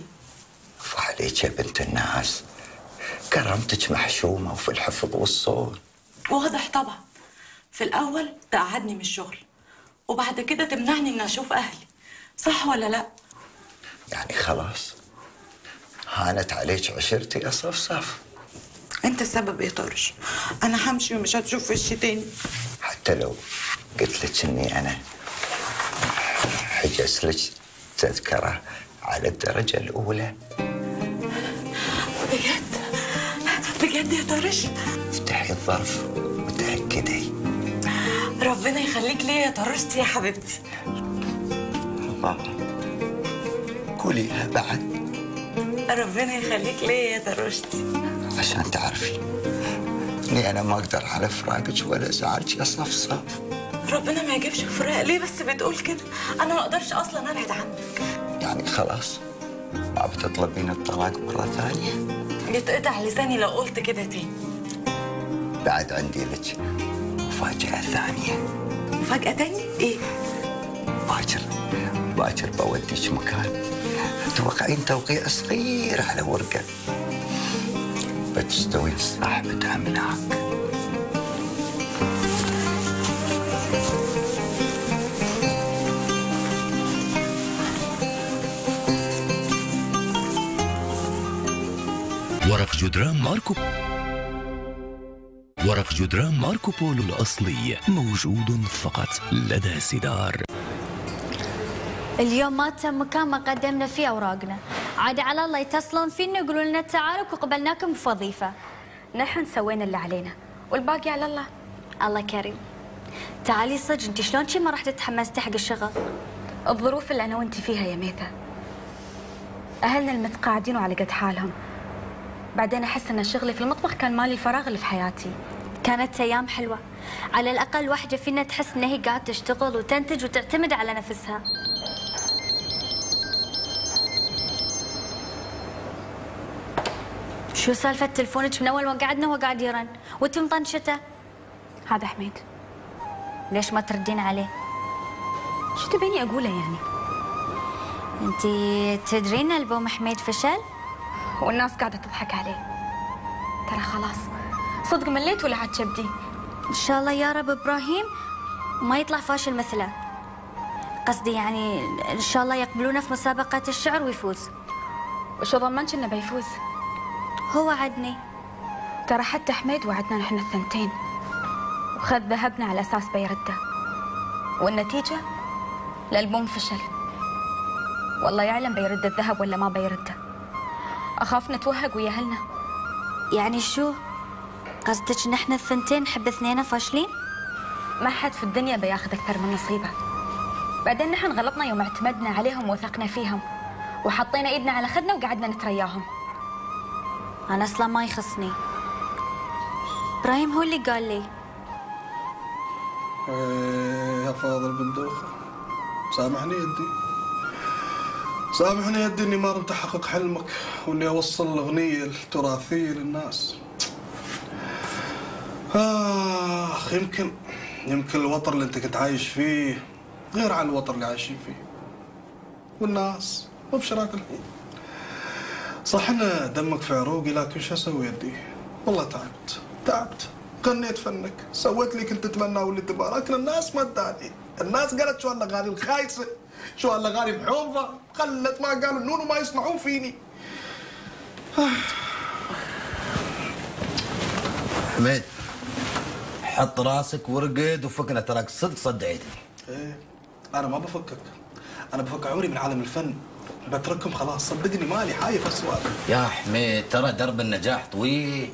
عفو عليك يا بنت الناس، كرامتك محشومه وفي الحفظ والصون. واضح طبعا. في الاول تقعدني من الشغل وبعد كده تمنعني اني اشوف اهلي، صح ولا لا؟ يعني خلاص هانت عليك عشرتي يا صفصف. انت السبب يا طرش، انا همشي ومش هتشوف وشي تاني. حتى لو قلت لك اني انا حجز لك تذكره على الدرجه الاولى. بجد يا طرش؟ افتحي الظرف وتاكدي. ربنا يخليك ليا يا طرشتي يا حبيبتي. الله كليها بعد. ربنا يخليك ليا يا طرشتي. عشان تعرفي اني انا ما اقدر على فراقك ولا زعلك يا صفصف. ربنا ما يجيبش فراق. ليه بس بتقول كده؟ انا ما اقدرش اصلا ابعد عنك. يعني خلاص ما بتطلبين الطلاق مره ثانيه؟ يتقطع لساني لو قلت كده تاني. بعد عندي لك مفاجأة ثانية. مفاجأة ثانية؟ إيه؟ باكر بوديك مكان توقعين توقيع صغير على ورقة، بتستوين صاحبتها هناك. ورق جدران ماركو بولو الأصلي موجود فقط لدى سدار. اليوم ما تم مكان ما قدمنا فيه أوراقنا، عاد على الله يتصلون فينا يقولون لنا تعالوا وقبلناكم بوظيفة. نحن سوينا اللي علينا والباقي على الله. الله كريم. تعالي صدق انت شلون شي ما رحتي تحمستي حق الشغل؟ الظروف اللي انا وانت فيها يا ميثا، اهلنا المتقاعدين وعلى قد حالهم. بعدين احس ان شغلي في المطبخ كان مالي الفراغ اللي في حياتي. كانت ايام حلوه، على الاقل واحده فينا تحس ان هي قاعده تشتغل وتنتج وتعتمد على نفسها. شو سالفه تلفونك من اول ما قعدنا وهو قاعد يرن وانت مطنشته؟ هذا حميد. ليش ما تردين عليه؟ شو تبيني اقوله يعني؟ انت تدرين البوم حميد فشل؟ والناس قاعده تضحك عليه. ترى خلاص صدق مليت ولا عاد كبدي؟ ان شاء الله يا رب ابراهيم ما يطلع فاشل مثله. قصدي يعني ان شاء الله يقبلونه في مسابقة الشعر ويفوز. وشو ضمنش انه بيفوز؟ هو وعدني. ترى حتى حميد وعدنا نحن الثنتين وخذ ذهبنا على اساس بيرده، والنتيجة الالبوم فشل. والله يعلم بيرد الذهب ولا ما بيرده. اخاف نتوهق ويا اهلنا. يعني شو؟ قصدك ان احنا الثنتين نحب اثنين فاشلين؟ ما حد في الدنيا بياخذ اكثر من نصيبه. بعدين نحن غلطنا يوم اعتمدنا عليهم ووثقنا فيهم وحطينا ايدنا على خدنا وقعدنا نترياهم. انا اصلا ما يخصني. ابراهيم هو اللي قال لي. يا فاضل بن دوخه، سامحني يدي اني ما رمت احقق حلمك واني اوصل الاغنيه التراثيه للناس. يمكن الوطن اللي انت كنت عايش فيه غير عن الوطن اللي عايشين فيه والناس مو بشراك الحين. صح انا دمك في عروقي، لكن شو اسوي يدي؟ والله تعبت. غنيت فنك، سويت لي كنت تتمنى واللي تبغى، لكن الناس ما اداني. الناس قالت شو هالاغاني الخايسه، شو هالاغاني محوظه، قلت ما قالوا النون وما يسمعون فيني. حميد حط راسك ورقد وفكنا، تراك صدق صدعتني. ايه انا ما بفكك، انا بفك عمري من عالم الفن. بتركهم خلاص، صدقني مالي حايف السوالف. يا حميد ترى درب النجاح طويل،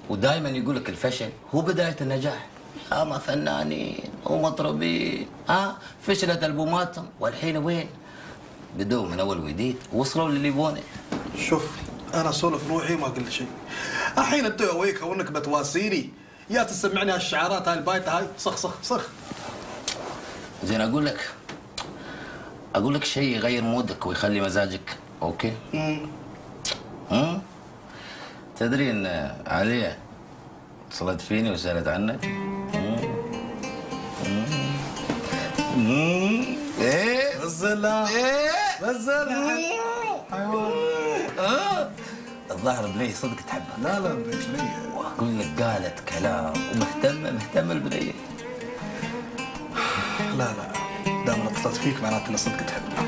ودائما يقول لك الفشل هو بدايه النجاح. ما فنانين ومطربين فشلت البوماتهم والحين وين؟ بدوا من اول وجديد وصلوا للي يبونه. شوف انا اسولف روحي ما قلت شيء. الحين انت وياك وانك بتواسيني يا تسمعني هالشعارات هاي البايته هاي صخ. زين اقول لك شيء يغير مودك ويخلي مزاجك اوكي؟ تدري ان عليا اتصلت فيني وسالت عنك؟ ايه نزلها حيوان. الظاهر بنية صدق تحبها. لا بنية واقول لك قالت كلام ومهتمه البنية. لا دام اتصلت فيك معناته انها صدق تحبها.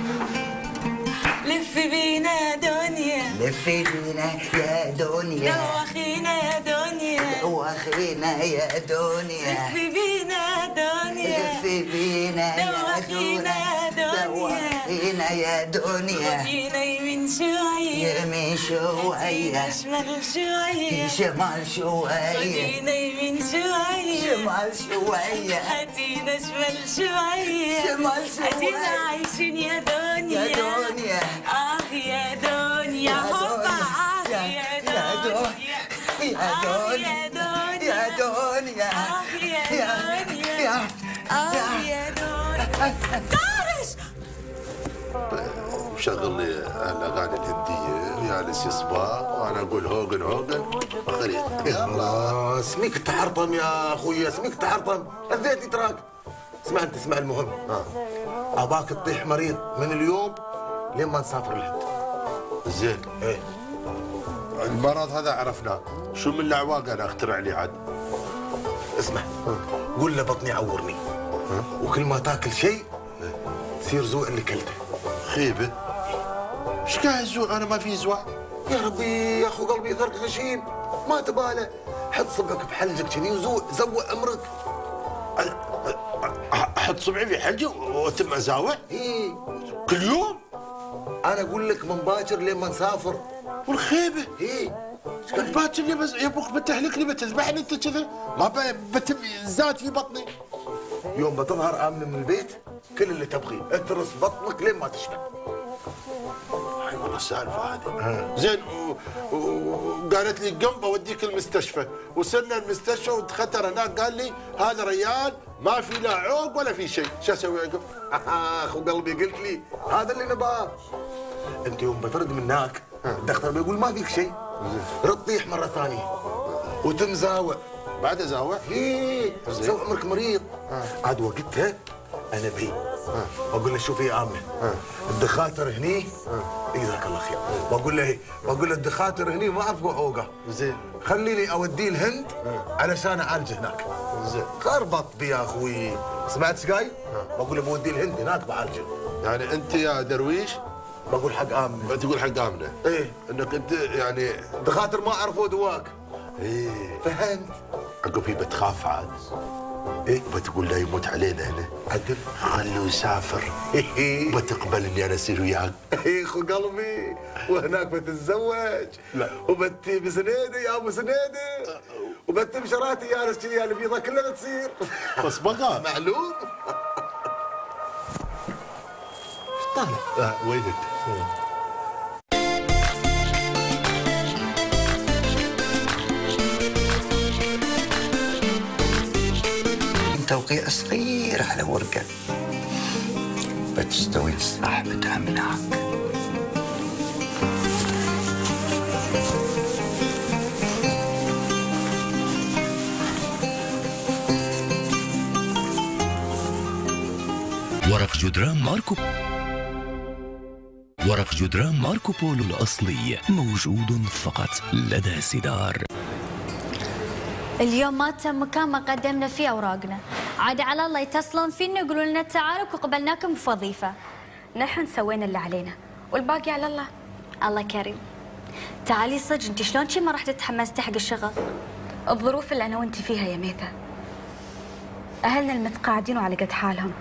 لفي بينا دنيا، لفي بينا يا دنيا، دوخينا يا دنيا، دوخينا يا دنيا، لفي بينا دنيا، لفي بينا يا دنيا، دوخينا يا دنيا، ودينا يمين شوية، يمين شوية، شمال شوية، شمال شوية، ودينا يمين شوية، شمال شوية، هدينا شمال شوية، شمال شوية، هدينا عايشين يا دنيا، يا دنيا، يا دنيا هوبا، يا دنيا، يا دنيا، يا دنيا، يا دنيا. طارش شغل لي الاغاني الهنديه يا لسي صباح وانا اقول هوجن مريض. يلا اسميك تحرطم يا اخوي، اسميك تحرطم، اذيتي تراك. اسمع انت، اسمع المهم. اباك تطيح مريض من اليوم لين ما نسافر الهند. زين. ايه المرض هذا عرفناه، شو من الاعواق انا اخترع لي عاد؟ اسمع، قول له بطني عورني، وكل ما تاكل شيء تصير زوع اللي كلته. خيبه؟ ايش قاعد زوع؟ انا ما في زوع. يا ربي يا اخو قلبي غرق غشيم، ما تباله. حط صبعك بحلجك كذي وزوع، زوع عمرك. احط صبعي في حلجي واتم ازاوع؟ ايه كل يوم؟ انا اقول لك من باكر لين ما نسافر. والخيبه؟ ايه باكر لي بس يبوك بتهلكني بتذبحني انت كذا؟ ما بتم زاد في بطني. يوم بتظهر امن من البيت كل اللي تبغيه، اترس بطنك لين ما تشبع. هاي والله السالفه هذه. زين وقالت لي قم بوديك المستشفى، وصلنا المستشفى ودخلت هناك قال لي هذا ريال ما في لا عوق ولا في شيء، شو اسوي عقب؟ اخو قلبي قلت لي هذا اللي نباه. انت يوم بترد من هناك الدكتور بيقول ما فيك شيء، رد طيح مره ثانيه وتمزاوع. بعد ازاوع؟ ايه سوي عمرك مريض. عاد وقتها انا بي واقول له شوفي يا امنه، الدخاتر هني جزاك الله خير، واقول له واقول له الدخاتر هني ما اعرف عوقه. زين خليني اوديه الهند علشان اعالجه هناك. زين خربط بي يا اخوي، سمعت ايش قايل؟ بقول له بوديه الهند هناك بعالجه. يعني انت يا درويش بقول حق امنه. تقول حق امنه؟ ايه انك انت يعني دخاتر ما عرفوا دواك. ايه فهمت؟ عقب هي بتخاف عاد. ايه بتقول له يموت علينا هنا. عدل خلوه يسافر. بتقبل اني انا اصير وياك. ايه خو قلبي، وهناك بتتزوج. لا وبتجيب سنيدي يا ابو سنيدي، وبتم شراتي يا ناس كذي البيضه كلها تصير. بس بقى معلوم. ايش طالع؟ وين انت؟ توقيع صغير على ورقة بتستوي صاحبتها منك. ورق جدران ماركو بولو الأصلي موجود فقط لدى سدار. اليوم ما تم مكان ما قدمنا فيه اوراقنا، عاد على الله يتصلون فينا يقولون لنا تعالوا وقبلناكم بوظيفه. نحن سوينا اللي علينا والباقي على الله. الله كريم. تعالي صدق انت شلون شي ما رحتي تحمستي حق الشغل؟ الظروف اللي انا وانت فيها يا ميثا، اهلنا المتقاعدين وعلى قد حالهم.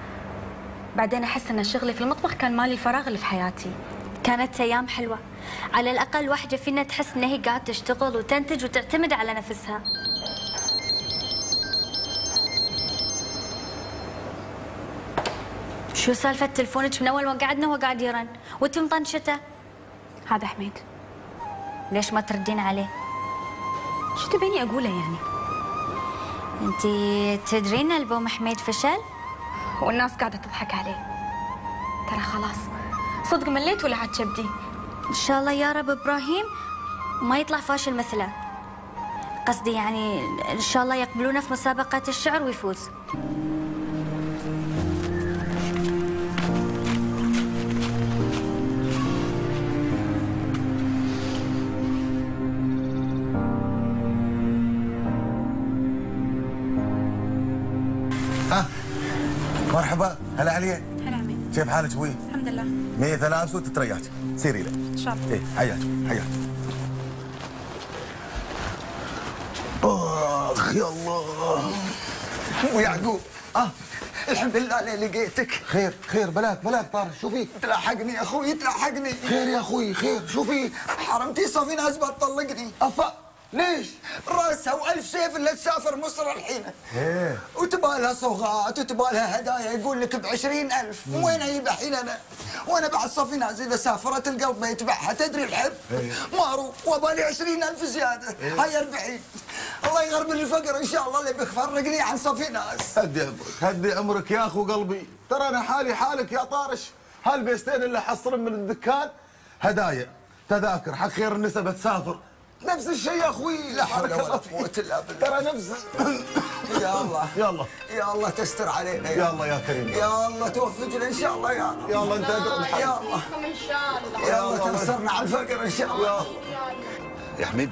بعدين احس ان شغلي في المطبخ كان مالي الفراغ اللي في حياتي. كانت ايام حلوه، على الاقل واحده فينا تحس ان هي قاعده تشتغل وتنتج وتعتمد على نفسها. شو سالفة تلفونك من أول ما قعدنا وهو قاعد يرن وأنت مطنشته؟ هذا حميد. ليش ما تردين عليه؟ شو تبيني أقوله يعني؟ أنت تدرين ألبوم حميد فشل؟ والناس قاعدة تضحك عليه. ترى خلاص صدق مليت ولا عاد كبدي؟ إن شاء الله يا رب إبراهيم ما يطلع فاشل مثله. قصدي يعني إن شاء الله يقبلونه في مسابقات الشعر ويفوز. مرحبا، هلا عليا. هلا عمي. كيف حالك ابوي؟ الحمد لله. ميثا لابسه وتترياج، سيري له. ان شاء الله. ايه حياك حياك. اخ يا الله. ابو يعقوب الحمد لله اني لقيتك. خير خير، بلاك طارق، شو فيك؟ تلاحقني يا اخوي تلاحقني. خير يا اخوي خير، شو فيك؟ حرمتي صافي ناس بتطلقني. افا ليش؟ راسها والف سيف اللي تسافر مصر الحين. ايه وتبالها صوغات وتبالها هدايا، يقول لك ب20,000. وين اجيب الحين انا؟ وانا بعد صافي ناس اذا سافرت القلب ما يتبعها، تدري الحب؟ ما اروح وبالي 20,000 زياده. هاي 40. الله يغرب الفقر ان شاء الله اللي بيفرقني عن صافي ناس. هدي عمرك يا اخو قلبي، ترى انا حالي حالك يا طارش. هالبيستين اللي حصرن من الدكان هدايا، تذاكر حق خير النساء بتسافر. نفس الشيء يا اخوي. لا حول ولا قوة الا بالله. ترى نفس يا الله يلا يا الله تستر علينا يا الله يا كريم. يا الله توفقنا ان شاء الله يا رب. يا الله انت ادري الحق. يا الله ان شاء الله. يا الله تنصرنا على الفقر ان شاء الله. يا حميد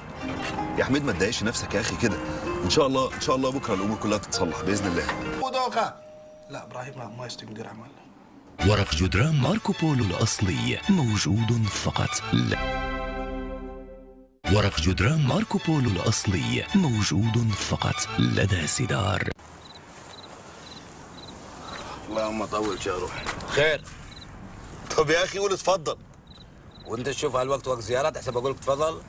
يا حميد ما تضايقش نفسك يا اخي كده. ان شاء الله بكره الامور كلها تتصلح باذن الله. ودوخه. لا ابراهيم ما يستقيم مدير اعمال. ورق جدران ماركو بولو الأصلي موجود فقط ورق جدران ماركو بولو الأصلي موجود فقط لدى سدار. اللهم طول شهره. خير. طب يا اخي قول اتفضل. وانت تشوف هالوقت وقت زيارات احسب اقول لك تفضل.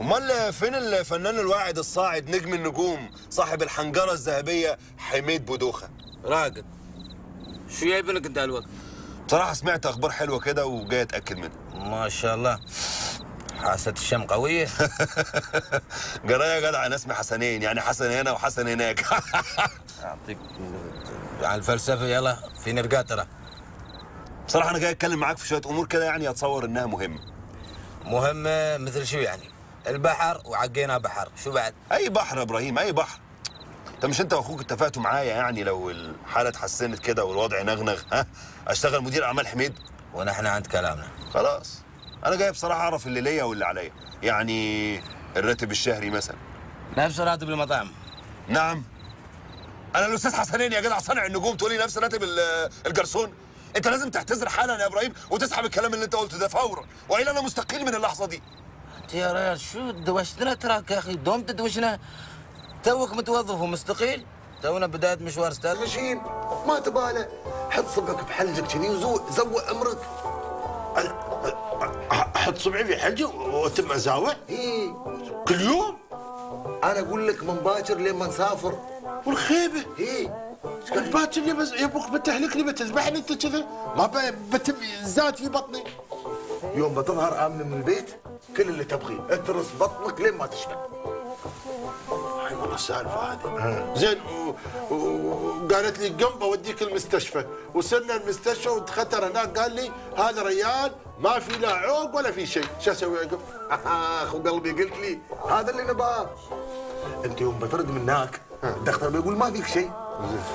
امال فين الفنان الواعد الصاعد نجم النجوم صاحب الحنجره الذهبيه حميد بودوخه؟ راقد. شو جايبينك انت هالوقت؟ بصراحه سمعت اخبار حلوه كده وجاي اتاكد منها. ما شاء الله. حاسه الشم قويه. جرايه يا جدع انا اسمي حسنين، يعني حسن هنا وحسن هناك. يعطيك على الفلسفه. يلا في نرقات ترى. بصراحه انا جاي اتكلم معاك في شويه امور كده، يعني اتصور انها مهمه. مهمه مثل شو يعني؟ البحر وعقينا بحر، شو بعد؟ اي بحر يا ابراهيم اي بحر. انت واخوك اتفقتوا معايا يعني لو الحاله اتحسنت كده والوضع نغنغ اشتغل مدير اعمال حميد. ونحن عند كلامنا. خلاص انا جاي بصراحه اعرف اللي ليا واللي عليا، يعني الراتب الشهري مثلا. نفس راتب المطاعم. نعم. انا الاستاذ حسنين يا جدع صانع النجوم تقولي نفس راتب الجرسون؟ انت لازم تعتذر حالا يا ابراهيم وتسحب الكلام اللي انت قلته ده فورا، والا انا مستقيل من اللحظه دي. انت يا ريال شو دوشتنا تراك يا اخي، دوم تدوشنا. توك متوظف ومستقيل، تونا بدايه مشوار استاذ. مشين ما تباله، حط صبعك بحلجك كذي وزوق امرك. احط صبعي في حلجي واتم ازاوع؟ ايه كل يوم؟ انا اقول لك من باكر لين ما نسافر. والخيبه؟ ايه باكر لي بس يبوك بتهلكني بتذبحني انت كذا، ما بتم زاد في بطني. يوم بتظهر امن من البيت كل اللي تبغيه اترس بطنك لين ما تشبع. هاي والله السالفه هذه. زين وقالت لي قم بوديك المستشفى، وصلنا المستشفى ودخلت هناك قال لي هذا ريال ما في لا عوق ولا في شيء، شو اسوي عقب؟ اخو قلبي قلت لي هذا اللي نباه. انت يوم بترد من هناك الدكتور بيقول ما فيك شيء،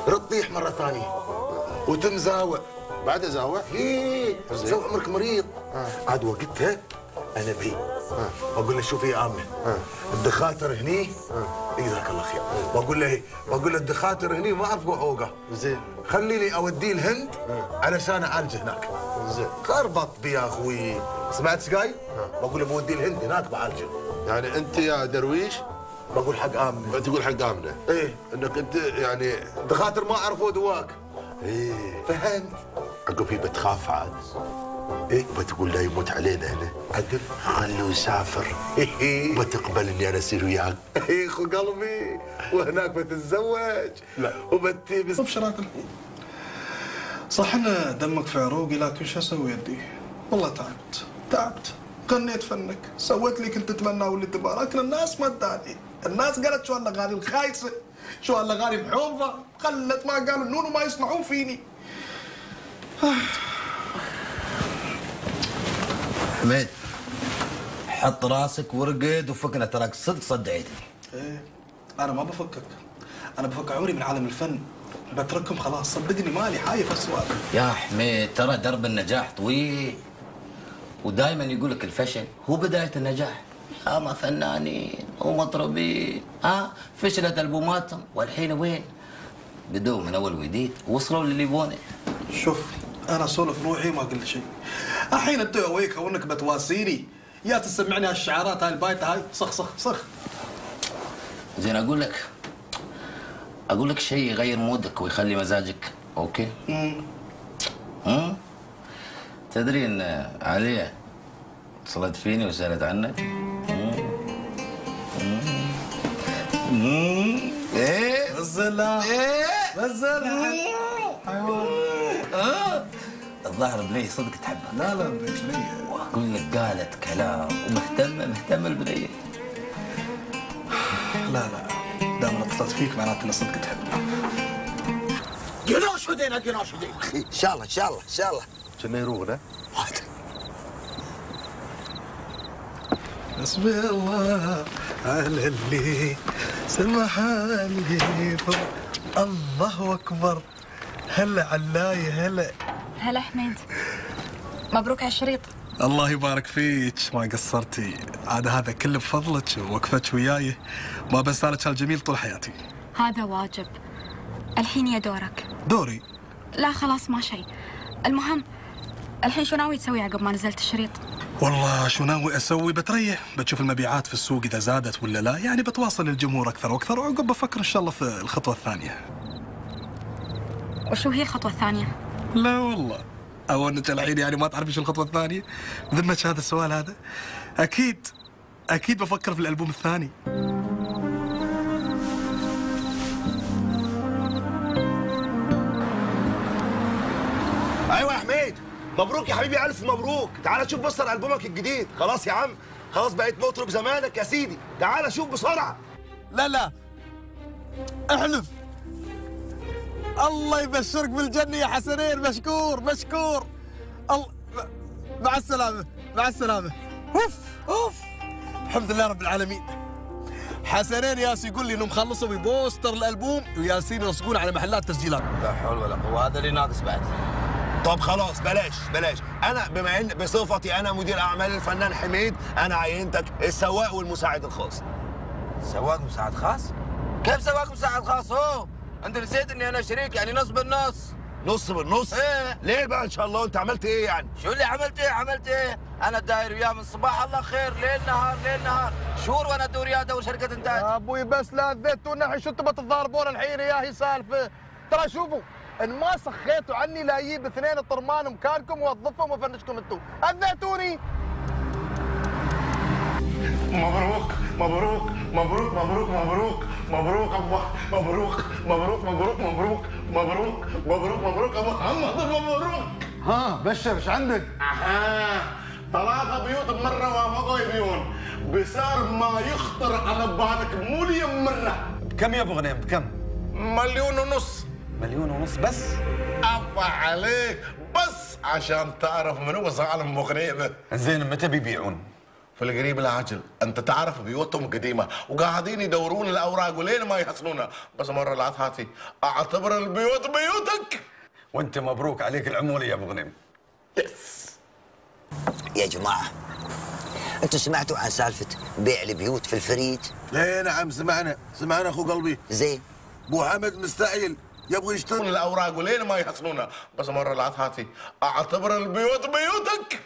رد طيح مره ثانيه وتمزاوع. بعد ازاوع؟ ايه سوي عمرك مريض. عاد وقتها انا بي واقول له شوفي يا امنه الدخاتر هني جزاك الله خير، واقول له الدخاتر هني ما اعرف عوقه. زين خليني اوديه الهند علشان اعالجه هناك. زين خربط بي يا اخوي. سمعت سقاي؟ بقول له بوديه الهند هناك بعالجه. يعني انت يا درويش بقول حق امنه. تقول حق امنه؟ ايه انك انت يعني دخاتر ما عرفوا دواك. ايه فهمت؟ عقب هي بتخاف عاد. ايه بتقول لا يموت علينا هنا عدل خلوه يسافر. بتقبل اني انا اصير وياك؟ ايه اخو قلبي وهناك بتتزوج. لا وبتلبس. ابشر اكل. صح انا دمك في عروقي لكن شو اسوي يدي؟ والله تعبت غنيت فنك، سويت لي كنت تتمنى واللي تبغى، لكن الناس ما اداني. الناس قالت شو هالاغاني الخايسه، شو هالاغاني محومضه، خلت ما قالوا النون وما يسمعون فيني. حميد حط راسك ورقد وفكنا، تراك صدق صدعتني. ايه انا ما بفكك، انا بفك عمري من عالم الفن، بتركهم خلاص صدقني مالي حايف السوالف. يا حميد ترى درب النجاح طويل، ودائما يقول لك الفشل هو بدايه النجاح. ياما فنانين ومطربين فشلت البوماتهم والحين وين؟ بدوا من اول وجديد وصلوا للي يبونه. شوف انا اسولف روحي ما قلت شيء. الحين انت وياك وانك بتواسيني يا تسمعني هالشعارات هاي البايته هاي صخ صخ صخ. زين اقول لك شيء يغير مودك ويخلي مزاجك اوكي؟ تدري ان عليا اتصلت فيني وسالت عنك؟ ايه بالزلة بالزلة الظاهر بنية صدق تحبها. لا بنية واقول لك قالت كلام ومهتمة البنية. لا دام اتصلت فيك معناته انها صدق تحبها. جنوش ودينا جنوش ودينا. ان شاء الله كنا يروغنا. حسبي الله على اللي سمح لي. الله اكبر. هلا علايه هلا. هلا حميد، مبروك على الشريط. الله يبارك فيك، ما قصرتي. عاد هذا كله بفضلك ووقفتك وياي، ما بنسى لك هالجميل طول حياتي. هذا واجب. الحين يا دورك. دوري؟ لا خلاص ما شيء. المهم الحين شو ناوي تسوي عقب ما نزلت الشريط؟ والله شو ناوي اسوي؟ بتريح، بتشوف المبيعات في السوق اذا زادت ولا لا، يعني بتواصل الجمهور اكثر واكثر، وعقب بفكر ان شاء الله في الخطوه الثانيه. وشو هي الخطوه الثانيه؟ لا والله اولك الحين يعني ما تعرفي شو الخطوه الثانيه؟ بذمتك هذا السؤال هذا؟ اكيد بفكر في الالبوم الثاني. ايوه يا حميد، مبروك يا حبيبي، الف مبروك. تعال شوف بوستر البومك الجديد. خلاص يا عم، خلاص بقيت مطرب زمانك يا سيدي. تعال شوف بسرعه. لا احلف. الله يبشرك بالجنه يا حسنين. مشكور. مع السلامه. اوف الحمد لله رب العالمين. حسنين ياس يقول لي انهم خلصوا ببوستر الالبوم وياسين يلصقون على محلات تسجيلات. لا حول ولا قوه، هذا اللي ناقص بعد. طب خلاص بلاش. انا بما ان بصفتي انا مدير اعمال الفنان حميد، انا عينتك السواق والمساعد الخاص. سواق مساعد خاص؟ كيف سواق مساعد خاص؟ انت نسيت اني انا شريك، يعني نص بالنص. نص بالنص؟ ايه. ليه بقى ان شاء الله؟ انت عملت ايه يعني؟ شو اللي عملت ايه؟ انا داير وياه من صباح الله خير ليل نهار شهور وانا ادور وياه ادور شركه انتاج. يا ابوي بس لا تذيتوا النحي، شو تبى تتضاربون الحين؟ ياهي سالفه. ترى شوفوا، ان ما سخيتوا عني لا اجيب اثنين الطرمان مكانكم واوظفهم وافنشكم انتم. اذيتوني. مبروك ابا، مبروك ابو محمد، مبروك. ها بشر ايش عندك؟ ثلاثة بيوت بمرة وافقوا يبيعون بسعر ما يخطر على بالك، مو ليم مرة. بكم يا ابو غنيم بكم؟ 1.5 مليون. 1.5 بس؟ أبا عليك، بس عشان تعرف من هو ظالم مغنيبة. زين متى بيبيعون؟ في القريب العاجل. انت تعرف بيوتهم قديمه وقاعدين يدورون الاوراق ولين ما يحصلونها، بس مره لا هاتي اعتبر البيوت بيوتك. وانت مبروك عليك العموله يا ابو غنيم. يا جماعه انتوا سمعتوا عن سالفه بيع البيوت في الفريج؟ ايه نعم سمعنا اخو قلبي. زين ابو حمد مستعجل يبغى يشترون الاوراق ولين ما يحصلونها، بس مره لا هاتي اعتبر البيوت بيوتك.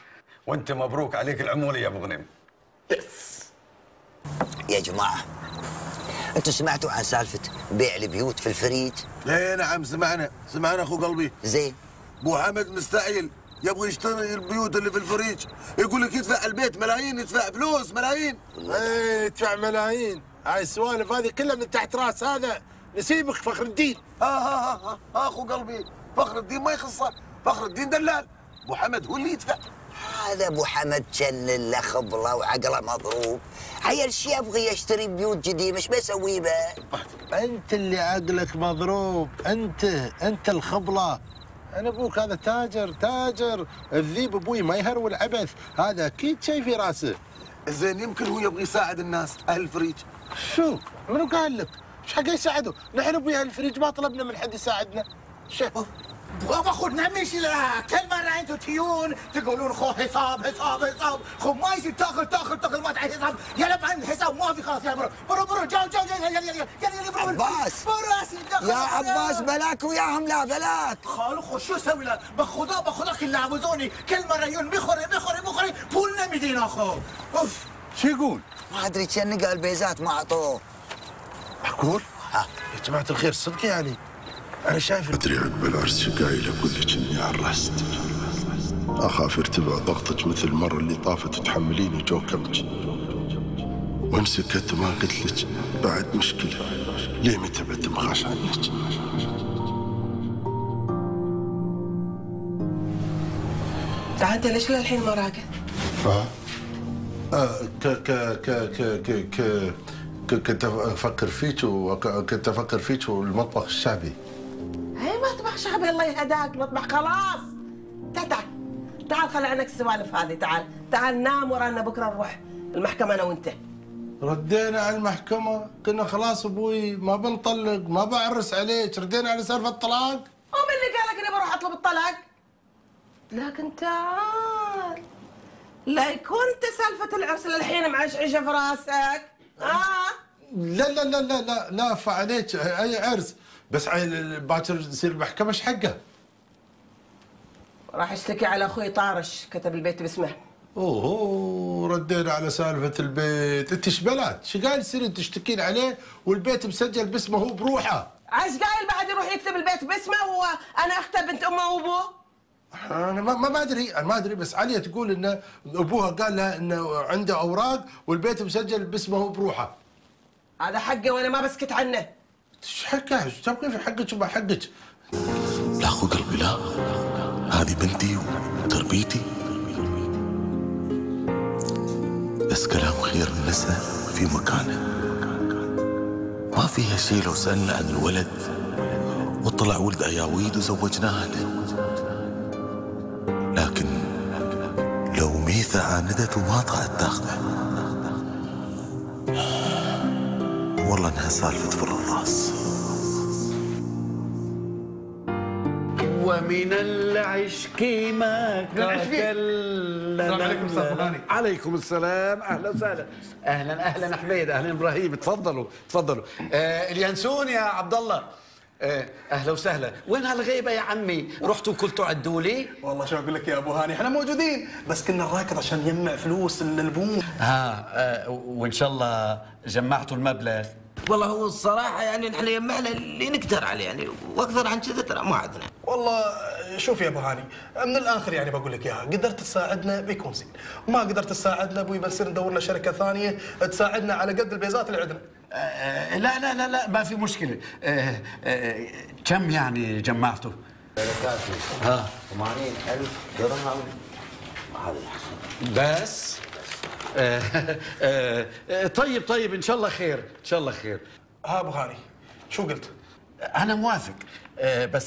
وانت مبروك عليك العموله يا ابو غنيم. يا جماعه انتوا سمعتوا عن سالفه بيع البيوت في الفريج؟ ايه نعم سمعنا اخو قلبي. زين ابو حمد مستعجل يبغى يشتري البيوت اللي في الفريج، يقول لك يدفع البيت ملايين، يدفع فلوس ملايين. ايه يدفع ملايين. هاي السوالف هذه كلها من تحت راس هذا نسيبك فخر الدين. اخو قلبي، فخر الدين ما يخصه، فخر الدين دلال، ابو حمد هو اللي يدفع. هذا ابو حمد شلل له خبله وعقله مضروب، عيل شي يبغى يشتري بيوت قديمه، ايش بيسوي به؟ انت اللي عقلك مضروب، انت الخبله. انا ابوك هذا تاجر، الذيب ابوي ما يهرول عبث، هذا اكيد شيء في راسه. زين يمكن هو يبغى يساعد الناس اهل الفريج. شو؟ منو قال لك؟ ايش حق يساعدوا؟ نحن ابوي اهل الفريج ما طلبنا من حد يساعدنا. شوف بابا خذ نمشي لها، كل مرة انتوا تيون تقولون خو حساب. خو ما يصير تاخذ ما تعي حساب، يلا بعد الحساب ما في خلاص. يا برو جو يلا عباس يا عباس بلاك وياهم. لا بلاك خالو خو شو اسوي له؟ باخذك اللي عبزوني كل مرة يون بخوري بولنا مدينة اخو. اوف شو يقول؟ ما ادري كان قال بيزات ما اعطوه. معقول؟ يا جماعة الخير صدق يعني أنا شايف. أدري عقب العرس قايل أقول لك إني عرست، أخاف يرتفع ضغطك مثل المرة اللي طافت وتحمليني جوكمك، وإن سكت ما قلت لك بعد مشكلة، ليه متى بعد مخاش عنك؟ تعال أنت ليش للحين ما راقد؟ كنت أفكر فيك والمطبخ الشعبي. هي مطبخ شعبي الله يهداك، مطبخ تعال خلي عنك السوالف هذه. تعال نام ورانا بكره نروح المحكمة أنا وأنت. ردينا على المحكمة، قلنا خلاص ابوي ما بنطلق، ما بعرس عليك، ردينا على سالفة الطلاق. ومن اللي قالك اني بروح اطلب الطلاق؟ لكن تعال، لا يكون انت سالفة العرس للحين معشعشة في راسك. لا لا لا لا لا لا فعليك اي عرس، بس باكر يصير المحكمة ايش حقه؟ راح اشتكي على اخوي طارش، كتب البيت باسمه. اوه ردينا على سالفة البيت، انت ايش بلاد؟ شو قايل تصيرين تشتكين عليه والبيت مسجل باسمه هو بروحه؟ عايش قايل بعد يروح يكتب البيت باسمه وانا اختي بنت امه وابوه؟ انا ما ادري، انا ما ادري، بس عليا تقول ان ابوها قال لها انه عنده اوراق والبيت مسجل باسمه هو بروحه. هذا حقه وانا ما بسكت عنه. ايش حقه؟ ايش تبغين في حقك وما حقك؟ لا اخو قلبي لا، هذه بنتي وتربيتي. بس كلام خير النساء في مكانه، ما فيها شيء لو سألنا عن الولد وطلع ولد أياويد وزوجناها له. لكن لو ميثة عاندت وما طلعت تاخذه، والله انها سالفة فر الراس. ومن العشق ما السلام عليكم استاذ غاني. عليكم السلام، اهلا وسهلا. اهلا حميد، اهلا ابراهيم، تفضلوا تفضلوا. اليانسون يا عبد الله. اهلا وسهلا. وين هالغيبه يا عمي؟ رحتوا كلتوا عدوا لي؟ والله شو اقول لك يا ابو هاني، احنا موجودين بس كنا نراكض عشان نجمع فلوس للبوم. وان شاء الله جمعتوا المبلغ. والله هو الصراحة يعني نحن جمعنا اللي نقدر عليه يعني، واكثر عن كذا ترى ما عندنا. والله شوف يا ابو هاني، من الاخر يعني بقول لك اياها، قدرت تساعدنا بيكون زين، ما قدرت تساعدنا ابوي بنصير ندور لنا شركة ثانية تساعدنا على قد البيزات اللي عندنا. لا لا لا لا ما في مشكلة. كم يعني جمعتوا؟ كافي. 80,000 درهم هذا الحسن. بس طيب ان شاء الله خير، ان شاء الله خير. ها ابو هاني شو قلت؟ انا موافق، بس